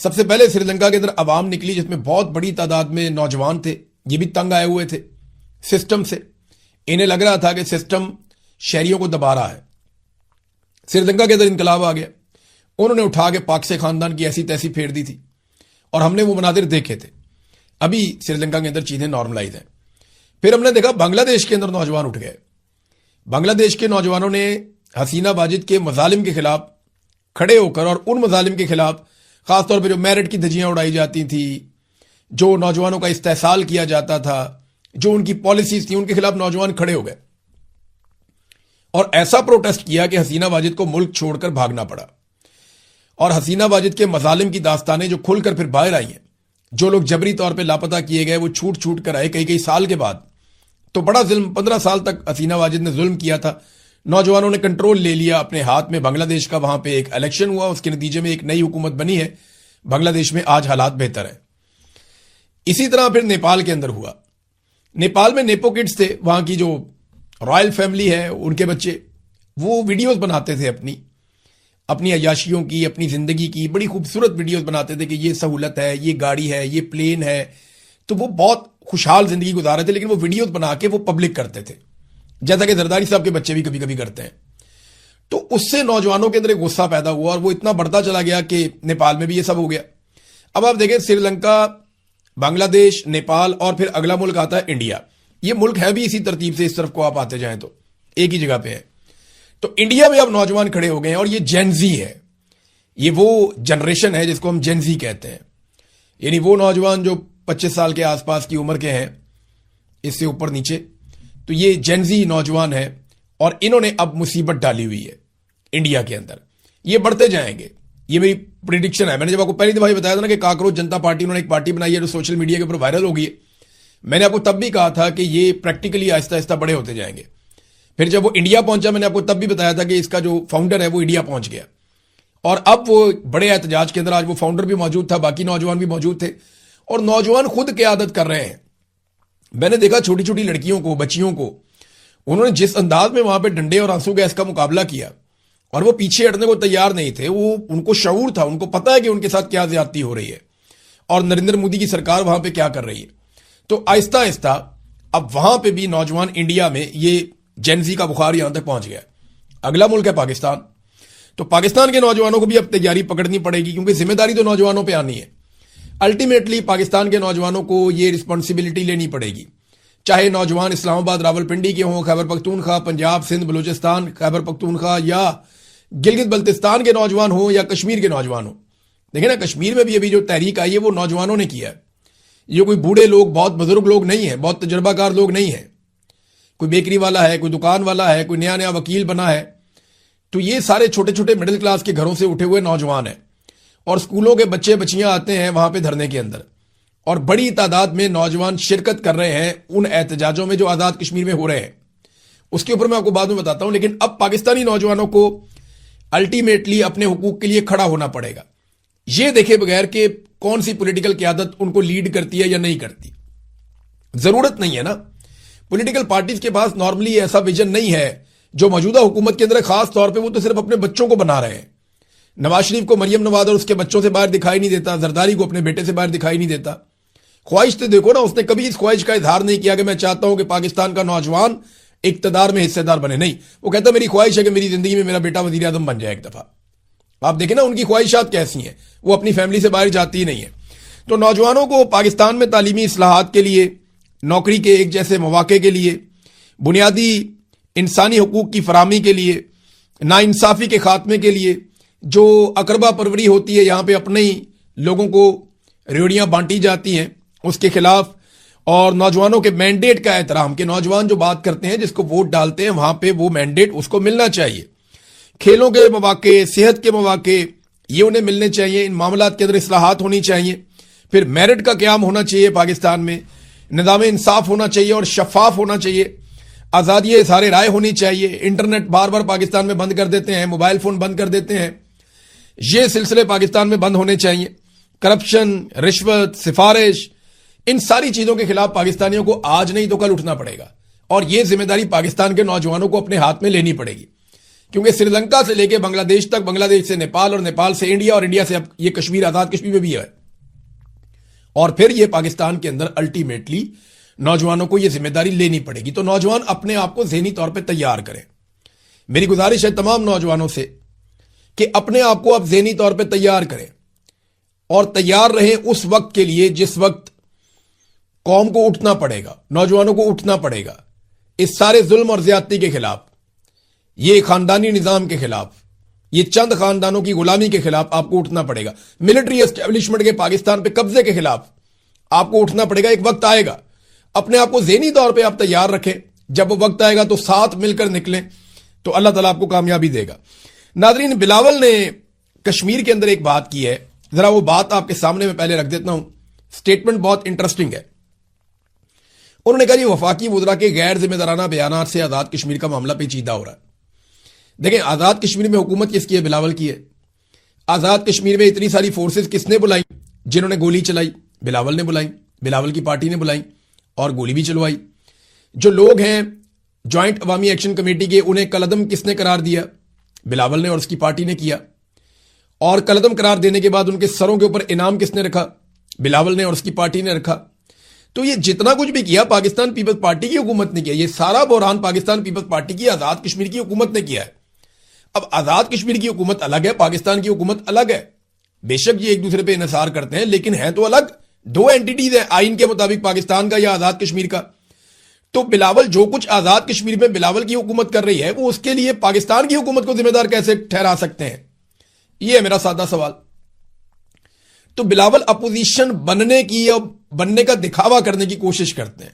سب سے پہلے سری لنکا کے اندر عوام نکلی جس میں بہت بڑی تعداد میں نوجوان تھے. یہ بھی تنگ آئے ہوئے تھے سسٹم سے. انہیں لگ رہا تھا کہ سسٹم شہریوں کو دبا رہا ہے. سری لنکا کے اندر انقلاب آ گیا. انہوں نے اٹھا کے پاک سے خاندان کی ایسی تیسی پھیر دی تھی اور ہم نے وہ مناظر دیکھے تھے. ابھی سری لنکا کے اندر چیزیں نارملائز ہیں. پھر ہم نے دیکھا بنگلہ دیش کے اندر نوجوان اٹھ گئے. بنگلہ دیش کے نوجوانوں نے حسینہ واجد کے مظالم کے خلاف کھڑے ہو کر اور ان مظالم کے خلاف خاص طور پہ جو میرٹ کی دھجیاں اڑائی جاتی تھیں, جو نوجوانوں کا استحصال کیا جاتا تھا, جو ان کی پالیسیز تھیں, ان کے خلاف نوجوان کھڑے ہو گئے اور ایسا پروٹیسٹ کیا کہ حسینہ واجد کو ملک چھوڑ کر بھاگنا پڑا. اور حسینہ واجد کے مظالم کی داستانیں جو کھل کر پھر باہر آئی ہیں, جو لوگ جبری طور پہ لاپتہ کیے گئے وہ چھوٹ چھوٹ کر آئے کئی سال کے بعد. تو بڑا ظلم, 15 سال تک حسینہ واجد نے ظلم کیا تھا. نوجوانوں نے کنٹرول لے لیا اپنے ہاتھ میں بنگلہ دیش کا. وہاں پہ ایک الیکشن ہوا, اس کے نتیجے میں ایک نئی حکومت بنی ہے. بنگلہ دیش میں آج حالات بہتر ہیں. اسی طرح پھر نیپال کے اندر ہوا. نیپال میں نیپو کڈز تھے, وہاں کی جو رائل فیملی ہے ان کے بچے, وہ ویڈیوز بناتے تھے اپنی عیاشیوں کی, اپنی زندگی کی. بڑی خوبصورت ویڈیوز بناتے تھے کہ یہ سہولت ہے, یہ گاڑی ہے, یہ پلین ہے. تو وہ بہت خوشحال زندگی گزار رہے تھے, لیکن وہ ویڈیوز بنا کے وہ پبلک کرتے تھے, جیسا کہ زرداری صاحب کے بچے بھی کبھی کبھی کرتے ہیں. تو اس سے نوجوانوں کے اندر ایک غصہ پیدا ہوا اور وہ اتنا بڑھتا چلا گیا کہ نیپال میں بھی یہ سب ہو گیا. اب آپ دیکھیں سری لنکا, بنگلہ دیش, نیپال اور پھر اگلا ملک آتا ہے انڈیا. یہ ملک ہے بھی اسی ترتیب سے, اس طرف کو آپ آتے جائیں تو ایک ہی جگہ پہ ہے. تو انڈیا میں اب نوجوان کھڑے ہو گئے ہیں اور یہ جین زی ہے. یہ وہ جنریشن ہے جس کو ہم جین زی کہتے ہیں, یعنی وہ نوجوان جو 25 سال کے آس پاس کی عمر کے ہیں, اس سے اوپر نیچے. تو یہ جین زی نوجوان ہے اور انہوں نے اب مصیبت ڈالی ہوئی ہے انڈیا کے اندر. یہ بڑھتے جائیں گے, یہ میری پریڈکشن ہے. میں نے جب آپ کو پہلی دفعہ بتایا تھا نا کہ کاکروچ جنتا پارٹی, انہوں نے ایک پارٹی بنائی ہے جو سوشل میڈیا کے اوپر وائرل ہو گئی ہے, میں نے آپ کو تب بھی کہا تھا کہ یہ پریکٹیکلی آہستہ آہستہ بڑے ہوتے جائیں گے. پھر جب وہ انڈیا پہنچا, میں نے آپ کو تب بھی بتایا تھا کہ اس کا جو فاؤنڈر ہے وہ انڈیا پہنچ گیا اور اب وہ بڑے احتجاج کے اندر, آج وہ فاؤنڈر بھی موجود تھا, باقی نوجوان بھی موجود تھے اور نوجوان خود قیادت کر رہے ہیں. میں نے دیکھا چھوٹی چھوٹی لڑکیوں کو, بچیوں کو, انہوں نے جس انداز میں وہاں پہ ڈنڈے اور آنسو گیس کا مقابلہ کیا اور وہ پیچھے ہٹنے کو تیار نہیں تھے. وہ ان کو شعور تھا, ان کو پتا ہے کہ ان کے ساتھ کیا زیادتی ہو رہی ہے اور نریندر مودی کی سرکار وہاں پہ کیا کر رہی ہے. تو آہستہ آہستہ اب وہاں پہ بھی نوجوان انڈیا میں یہ جینزی کا بخار یہاں تک پہنچ گیا. اگلا ملک ہے پاکستان. تو پاکستان کے نوجوانوں کو بھی اب تیاری پکڑنی پڑے گی کیونکہ ذمہ داری تو نوجوانوں پہ آنی ہے. الٹیمیٹلی پاکستان کے نوجوانوں کو یہ رسپانسبلٹی لینی پڑے گی, چاہے نوجوان اسلام آباد راولپنڈی کے ہوں, خیبر پختونخوا, پنجاب, سندھ, بلوچستان, خیبر پختونخوا یا گلگت بلتستان کے نوجوان ہوں یا کشمیر کے نوجوان ہوں. دیکھیں نا, کشمیر میں بھی ابھی جو تحریک آئی ہے وہ نوجوانوں نے کیا ہے. یہ کوئی بوڑھے لوگ, بہت بزرگ لوگ نہیں ہیں, بہت تجربہ کار لوگ نہیں ہیں. کوئی بیکری والا ہے, کوئی دکان والا ہے, کوئی نیا وکیل بنا ہے. تو یہ سارے چھوٹے چھوٹے مڈل کلاس کے گھروں سے اٹھے ہوئے نوجوان ہیں اور اسکولوں کے بچے بچیاں آتے ہیں وہاں پہ دھرنے کے اندر اور بڑی تعداد میں نوجوان شرکت کر رہے ہیں ان احتجاجوں میں جو آزاد کشمیر میں ہو رہے ہیں. اس کے اوپر میں آپ کو بعد میں بتاتا ہوں. لیکن اب پاکستانی نوجوانوں کو الٹیمیٹلی اپنے حقوق کے لیے کھڑا ہونا پڑے گا, یہ دیکھے بغیر کہ کون سی پولیٹیکل قیادت ان کو لیڈ کرتی ہے یا نہیں کرتی. ضرورت نہیں ہے نا, پولیٹیکل پارٹیز کے پاس نارملی ایسا ویژن نہیں ہے جو موجودہ حکومت کے اندر, خاص طور پہ وہ تو صرف اپنے بچوں کو بنا رہے ہیں. نواز شریف کو مریم نواز اور اس کے بچوں سے باہر دکھائی نہیں دیتا, زرداری کو اپنے بیٹے سے باہر دکھائی نہیں دیتا. خواہش تو دیکھو نا, اس نے کبھی اس خواہش کا اظہار نہیں کیا کہ میں چاہتا ہوں کہ پاکستان کا نوجوان اقتدار میں حصے دار بنے. نہیں, وہ کہتا میری خواہش ہے کہ میری زندگی میں میرا بیٹا وزیر اعظم بن جائے ایک دفعہ. آپ دیکھیں نا ان کی خواہشات کیسی ہیں, وہ اپنی فیملی سے باہر جاتی ہی نہیں ہے. تو نوجوانوں کو پاکستان میں تعلیمی اصلاحات کے لیے, نوکری کے ایک جیسے مواقع کے لیے, بنیادی انسانی حقوق کی فراہمی کے لیے, ناانصافی کے خاتمے کے لیے, جو اقربا پروری ہوتی ہے یہاں پہ اپنے ہی لوگوں کو ریوڑیاں بانٹی جاتی ہیں, اس کے خلاف, اور نوجوانوں کے مینڈیٹ کا احترام کہ نوجوان جو بات کرتے ہیں, جس کو ووٹ ڈالتے ہیں, وہاں پہ وہ مینڈیٹ اس کو ملنا چاہیے. کھیلوں کے مواقع, صحت کے مواقع, یہ انہیں ملنے چاہیے. ان معاملات کے اندر اصلاحات ہونی چاہیے. پھر میرٹ کا قیام ہونا چاہیے پاکستان میں, نظام انصاف ہونا چاہیے اور شفاف ہونا چاہیے. آزادی اظہار رائے ہونی چاہیے. انٹرنیٹ بار بار پاکستان میں بند کر دیتے ہیں, موبائل فون بند کر دیتے ہیں, یہ سلسلے پاکستان میں بند ہونے چاہیے. کرپشن, رشوت, سفارش, ان ساری چیزوں کے خلاف پاکستانیوں کو آج نہیں تو کل اٹھنا پڑے گا اور یہ ذمہ داری پاکستان کے نوجوانوں کو اپنے ہاتھ میں لینی پڑے گی کیونکہ سری لنکا سے لے کے بنگلہ دیش تک، بنگلہ دیش سے نیپال، اور نیپال سے انڈیا، اور انڈیا سے اب یہ کشمیر، آزاد کشمیر میں بھی ہے. اور پھر یہ پاکستان کے اندر الٹیمیٹلی نوجوانوں کو یہ ذمہ داری لینی پڑے گی. تو نوجوان اپنے آپ کو ذہنی طور پہ تیار کریں. میری گزارش ہے تمام نوجوانوں سے کہ اپنے آپ کو آپ ذہنی طور پہ تیار کریں، اور تیار رہیں اس وقت کے لیے جس وقت قوم کو اٹھنا پڑے گا، نوجوانوں کو اٹھنا پڑے گا اس سارے ظلم اور زیادتی کے خلاف، یہ خاندانی نظام کے خلاف، یہ چند خاندانوں کی غلامی کے خلاف آپ کو اٹھنا پڑے گا. ملٹری اسٹیبلشمنٹ کے پاکستان پہ قبضے کے خلاف آپ کو اٹھنا پڑے گا. ایک وقت آئے گا، اپنے آپ کو ذہنی طور پہ آپ تیار رکھیں. جب وہ وقت آئے گا تو ساتھ مل کر نکلیں تو اللہ تعالیٰ آپ کو کامیابی دے گا. ناظرین، بلاول نے کشمیر کے اندر ایک بات کی ہے، ذرا وہ بات آپ کے سامنے میں پہلے رکھ دیتا ہوں. سٹیٹمنٹ بہت انٹرسٹنگ ہے. انہوں نے کہا یہ وفاقی وزراء کے غیر ذمہ دارانہ بیانات سے آزاد کشمیر کا معاملہ پیچیدہ ہو رہا ہے. دیکھیں، آزاد کشمیر میں حکومت کس کی ہے؟ بلاول کی ہے. آزاد کشمیر میں اتنی ساری فورسز کس نے بلائی؟ جنہوں نے گولی چلائی بلاول نے بلائی، بلاول کی پارٹی نے بلائی اور گولی بھی چلوائی. جو لوگ ہیں جوائنٹ عوامی ایکشن کمیٹی کے، انہیں کالعدم کس نے قرار دیا؟ بلاول نے اور اس کی پارٹی نے کیا. اور کالعدم قرار دینے کے بعد ان کے سروں کے اوپر انعام کس نے رکھا؟ بلاول نے اور اس کی پارٹی نے رکھا. تو یہ جتنا کچھ بھی کیا پاکستان پیپلز پارٹی کی حکومت نے کیا. یہ سارا بحران پاکستان پیپلز پارٹی کی آزاد کشمیر کی حکومت نے کیا ہے. اب آزاد کشمیر کی حکومت الگ ہے، پاکستان کی حکومت الگ ہے. بے شک یہ ایک دوسرے پہ انحصار کرتے ہیں، لیکن ہیں تو الگ. دو اینٹیٹیز ہیں آئین کے مطابق، پاکستان کا یا آزاد کشمیر کا. تو بلاول جو کچھ آزاد کشمیر میں بلاول کی حکومت کر رہی ہے، وہ اس کے لیے پاکستان کی حکومت کو ذمہ دار کیسے ٹھہرا سکتے ہیں؟ یہ ہے میرا سادہ سوال. تو بلاول اپوزیشن بننے کی یا بننے کا دکھاوا کرنے کی کوشش کرتے ہیں،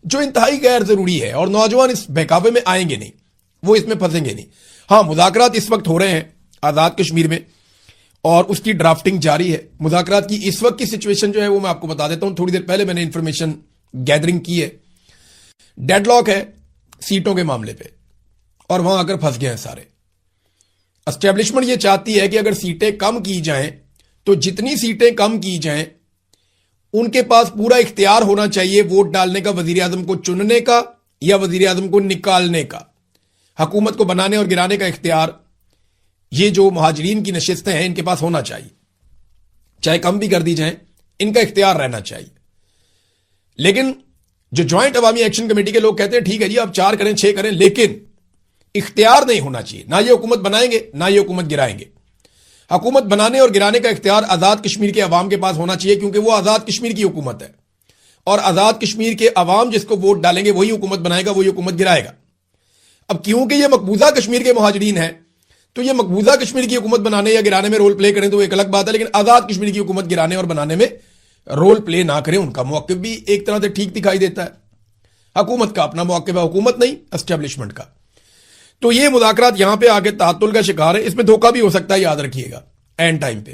جو انتہائی غیر ضروری ہے. اور نوجوان اس بہکاوے میں آئیں گے نہیں، وہ اس میں پھنسیں گے نہیں. ہاں، مذاکرات اس وقت ہو رہے ہیں آزاد کشمیر میں، اور اس کی ڈرافٹنگ جاری ہے. مذاکرات کی اس وقت کی سچویشن جو ہے وہ میں آپ کو بتا دیتا ہوں. تھوڑی دیر پہلے میں نے انفارمیشن گیدرنگ کی ہے. ڈیڈ لاک ہے سیٹوں کے معاملے پہ، اور وہاں آ کر پھنس گئے ہیں سارے. اسٹیبلشمنٹ یہ چاہتی ہے کہ اگر سیٹیں کم کی جائیں تو جتنی سیٹیں کم کی جائیں ان کے پاس پورا اختیار ہونا چاہیے ووٹ ڈالنے کا، وزیر اعظم کو چننے کا یا وزیر اعظم کو نکالنے کا، حکومت کو بنانے اور گرانے کا اختیار. یہ جو مہاجرین کی نشستیں ہیں ان کے پاس ہونا چاہیے، چاہے کم بھی کر دی جائیں، ان کا اختیار رہنا چاہیے. لیکن جو جوائنٹ عوامی ایکشن کمیٹی کے لوگ کہتے ہیں ٹھیک ہے جی آپ 4 کریں 6 کریں، لیکن اختیار نہیں ہونا چاہیے. نہ یہ حکومت بنائیں گے نہ یہ حکومت گرائیں گے. حکومت بنانے اور گرانے کا اختیار آزاد کشمیر کے عوام کے پاس ہونا چاہیے، کیونکہ وہ آزاد کشمیر کی حکومت ہے، اور آزاد کشمیر کے عوام جس کو ووٹ ڈالیں گے وہی حکومت بنائے گا، وہی حکومت گرائے گا. اب کیونکہ یہ مقبوضہ کشمیر کے مہاجرین ہیں تو یہ مقبوضہ کشمیر کی حکومت بنانے یا گرانے میں رول پلے کریں تو ایک الگ بات ہے، لیکن آزاد کشمیر کی حکومت گرانے اور بنانے میں رول پلے نہ کریں، ان کا موقف بھی ایک طرح سے ٹھیک دکھائی دیتا ہے. حکومت کا اپنا موقف ہے، حکومت نہیں اسٹیبلشمنٹ کا. تو یہ مذاکرات یہاں پہ آگے تعطل کا شکار ہے. اس میں دھوکہ بھی ہو سکتا ہے، یاد رکھیے گا اینڈ ٹائم پہ.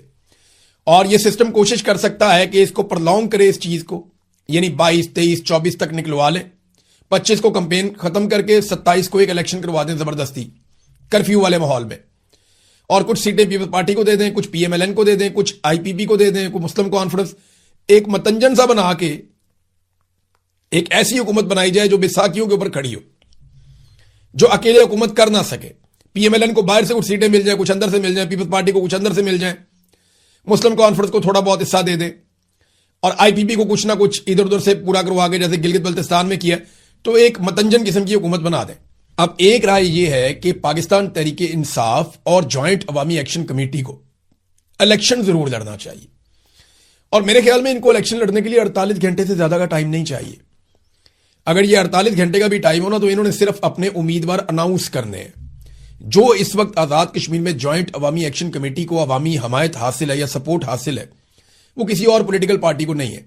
اور یہ سسٹم کوشش کر سکتا ہے کہ اس کو پرلونگ کرے، اس چیز کو، یعنی 22 23 24 تک نکلوا لیں، 25 کو کمپین ختم کر کے 27 کو ایک الیکشن کروا دیں زبردستی کرفیو والے ماحول میں، اور کچھ سیٹیں پیپلز پارٹی کو دے دیں، کچھ پی ایم ایل این کو دے دیں، کچھ آئی پی پی کو دے دیں، کوئی مسلم کانفرنس. ایک متنجن سا بنا کے ایک ایسی حکومت بنائی جائے جو بیساکھیوں کے اوپر کھڑی ہو، جو اکیلے حکومت کر نہ سکے. پی ایم ایل این کو باہر سے کچھ سیٹیں مل جائیں، کچھ اندر سے مل جائیں، پیپلز پارٹی کو کچھ اندر سے مل جائیں، مسلم کانفرنس کو تھوڑا بہت حصہ دے دیں، اور آئی پی پی کو کچھ نہ کچھ ادھر ادھر سے پورا کروا کے جیسے گلگت بلتستان میں کیا، تو ایک متنجن قسم کی حکومت بنا دیں. اب ایک رائے یہ ہے کہ پاکستان تحریک انصاف اور جوائنٹ عوامی ایکشن کمیٹی کو الیکشن ضرور لڑنا چاہیے، اور میرے خیال میں ان کو الیکشن لڑنے کے لیے 48 گھنٹے سے زیادہ کا ٹائم نہیں چاہیے. اگر یہ 48 گھنٹے کا بھی ٹائم ہونا تو انہوں نے صرف اپنے امیدوار اناؤنس کرنے ہیں. جو اس وقت آزاد کشمیر میں جوائنٹ عوامی ایکشن کمیٹی کو عوامی حمایت حاصل ہے یا سپورٹ حاصل ہے، وہ کسی اور پولیٹیکل پارٹی کو نہیں ہے،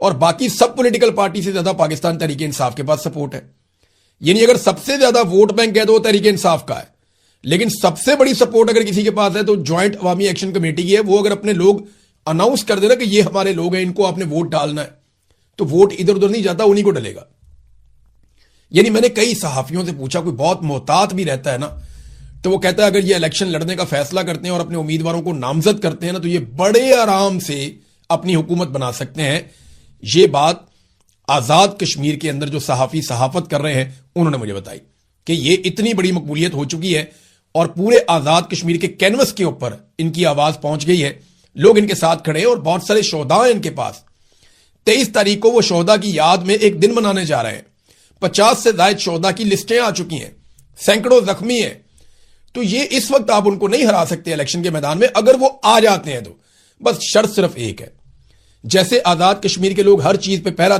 اور باقی سب پولیٹیکل پارٹی سے زیادہ پاکستان تحریک انصاف کے پاس سپورٹ ہے. یعنی اگر سب سے زیادہ ووٹ بینک ہے تو وہ تحریک انصاف کا ہے، لیکن سب سے بڑی سپورٹ اگر کسی کے پاس ہے تو جوائنٹ عوامی ایکشن کمیٹی کی ہے. وہ اگر اپنے لوگ اناؤنس کر دینا کہ یہ ہمارے لوگ ہیں، ان کو آپ نے ووٹ ڈالنا ہے، تو ووٹ ادھر ادھر نہیں جاتا، انہی کو ڈلے گا. یعنی میں نے کئی صحافیوں سے پوچھا، کوئی بہت محتاط بھی رہتا ہے نا، تو وہ کہتا ہے اگر یہ الیکشن لڑنے کا فیصلہ کرتے ہیں اور اپنے امیدواروں کو نامزد کرتے ہیں نا، تو یہ بڑے آرام سے اپنی حکومت بنا سکتے ہیں. یہ بات آزاد کشمیر کے اندر جو صحافی صحافت کر رہے ہیں انہوں نے مجھے بتائی کہ یہ اتنی بڑی مقبولیت ہو چکی ہے، اور پورے آزاد کشمیر کے کینوس کے اوپر ان کی آواز پہنچ گئی ہے. لوگ ان کے ساتھ کھڑے ہیں اور بہت سارے شہداء ہیں ان کے پاس. 23 تاریخ کو وہ شہداء کی یاد میں ایک دن منانے جا رہے ہیں. 50 سے زائد شہداء کی لسٹیں آ چکی ہیں, سینکڑوں زخمی ہیں. تو یہ اس وقت آپ ان کو نہیں ہرا سکتے الیکشن کے میدان میں. اگر وہ آ جاتے ہیں تو بس شرط صرف ایک ہے, جیسے آزاد کشمیر کے لوگ ہر چیز پہ پہرا